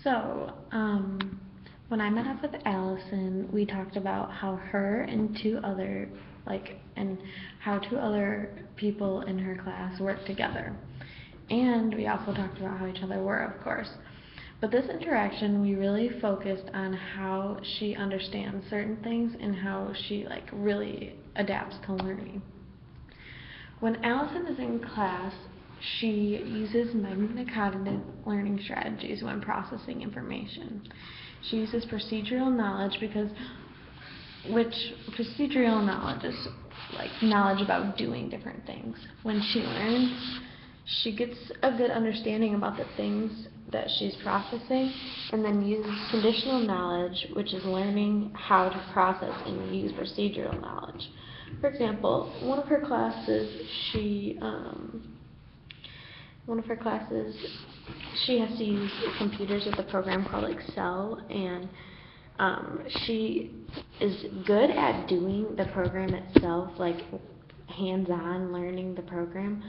So, when I met up with Allison, we talked about how her and how two other people in her class work together. And we also talked about how each other were, of course. But this interaction, we really focused on how she understands certain things and how she really adapts to learning. When Allison is in class, she uses metacognitive learning strategies when processing information. She uses procedural knowledge which procedural knowledge is knowledge about doing different things. When she learns, she gets a good understanding about the things that she's processing, and then uses conditional knowledge, which is learning how to process and use procedural knowledge. For example, one of her classes, she has to use computers with a program called Excel, and she is good at doing the program itself, hands-on learning the program,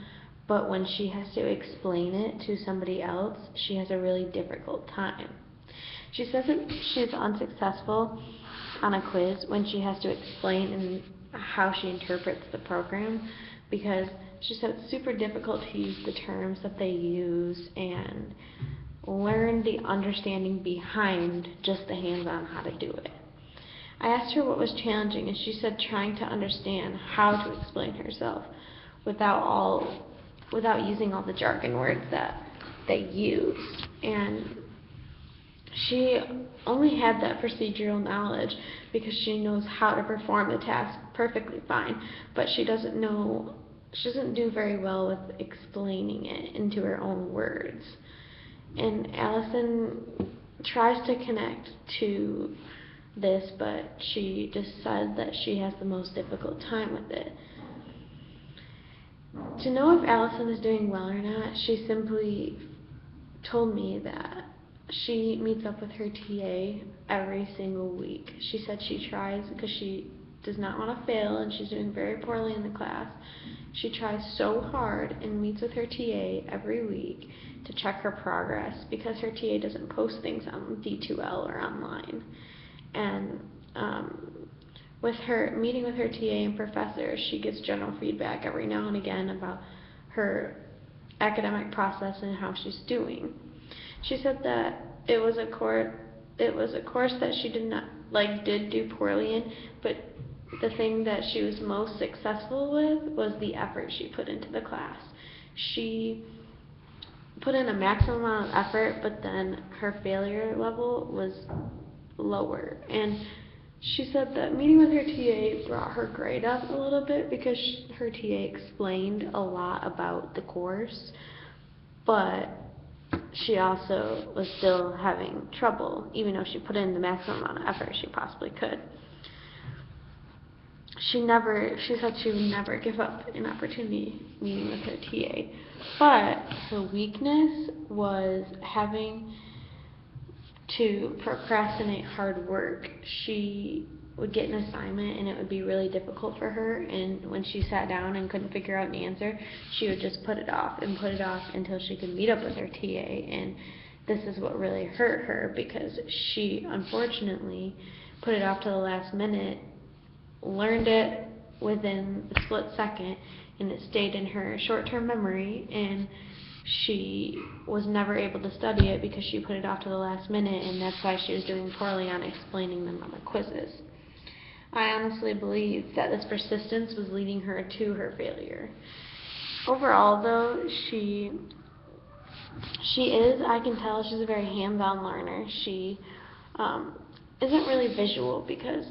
but when she has to explain it to somebody else, she has a really difficult time. She says that she's unsuccessful on a quiz when she has to explain how she interprets the program, because she said it's super difficult to use the terms that they use and learn the understanding behind just the hands-on how to do it. I asked her what was challenging, and she said trying to understand how to explain herself without using all the jargon words that they use. And she only had that procedural knowledge because she knows how to perform the task perfectly fine, but she doesn't do very well with explaining it into her own words. And Allison tries to connect to this, but she just said that she has the most difficult time with it. To know if Allison is doing well or not, she simply told me that she meets up with her TA every single week. She said she tries because she does not want to fail, and she's doing very poorly in the class. She tries so hard and meets with her TA every week to check her progress, because her TA doesn't post things on D2L or online. And with her meeting with her TA and professor, she gets general feedback every now and again about her academic process and how she's doing. She said that it was a course that she did do poorly in, but the thing that she was most successful with was the effort she put into the class. She put in a maximum amount of effort, but then her failure level was lower. And she said that meeting with her TA brought her grade up a little bit because her TA explained a lot about the course, but she also was still having trouble, even though she put in the maximum amount of effort she possibly could. She said she would never give up an opportunity meeting with her TA, but her weakness was having to procrastinate hard work. She would get an assignment and it would be really difficult for her, and when she sat down and couldn't figure out an answer, she would just put it off until she could meet up with her TA. And this is what really hurt her, because she unfortunately put it off to the last minute, learned it within a split second, and it stayed in her short-term memory, and she was never able to study it because she put it off to the last minute, and that's why she was doing poorly on explaining them on the quizzes. I honestly believe that this persistence was leading her to her failure. Overall, though, I can tell she's a very hands-on learner. She isn't really visual because,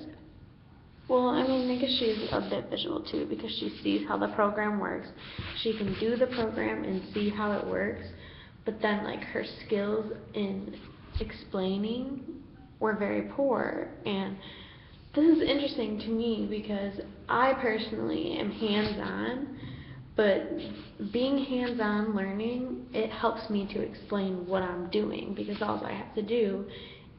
I guess she's a bit visual too, because she sees how the program works. She can do the program and see how it works, but then her skills in explaining were very poor. And this is interesting to me because I personally am hands-on, but being hands-on learning, it helps me to explain what I'm doing, because all I have to do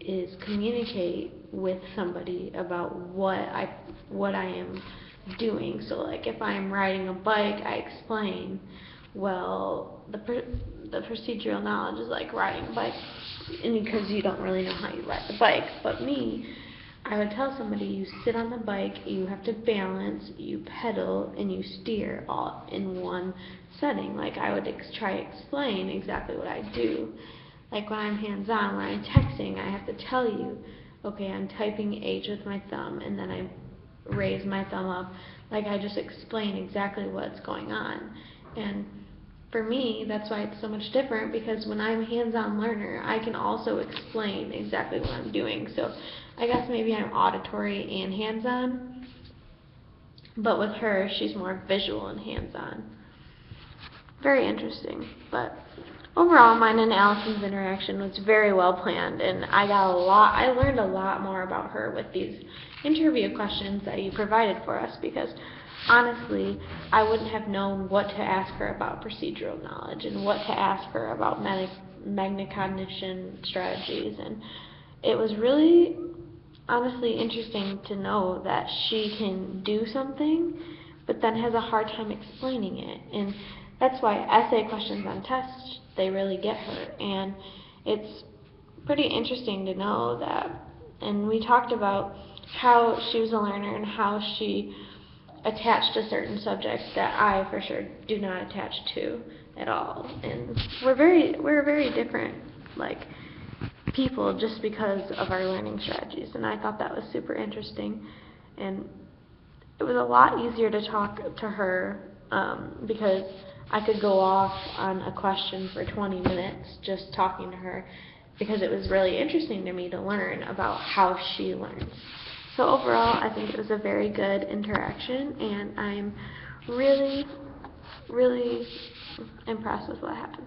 is communicate with somebody about what I am doing. So if I'm riding a bike, I explain, well, the procedural knowledge is like riding a bike, and because you don't really know how you ride the bike. But me, I would tell somebody, you sit on the bike, you have to balance, you pedal, and you steer all in one setting. Like I would try to explain exactly what I do. Like when I'm hands-on, when I'm texting, I have to tell you, okay, I'm typing H with my thumb, and then I raise my thumb up. Like I just explain exactly what's going on. And for me, that's why it's so much different, because when I'm a hands-on learner, I can also explain exactly what I'm doing. So I guess maybe I'm auditory and hands-on, but with her, she's more visual and hands-on. Very interesting. But overall, mine and Allison's interaction was very well planned, and I learned a lot more about her with these interview questions that you provided for us, because honestly, I wouldn't have known what to ask her about procedural knowledge and what to ask her about metacognition strategies. And it was really honestly interesting to know that she can do something but then has a hard time explaining it. And that's why essay questions on tests, they really get her. And it's pretty interesting to know that. And we talked about how she was a learner and how she attached to certain subjects that I for sure do not attach to at all. And we're very different, like, people, just because of our learning strategies. And I thought that was super interesting. And it was a lot easier to talk to her because I could go off on a question for 20 minutes just talking to her, because it was really interesting to me to learn about how she learns. So overall, I think it was a very good interaction, and I'm really, really impressed with what happened.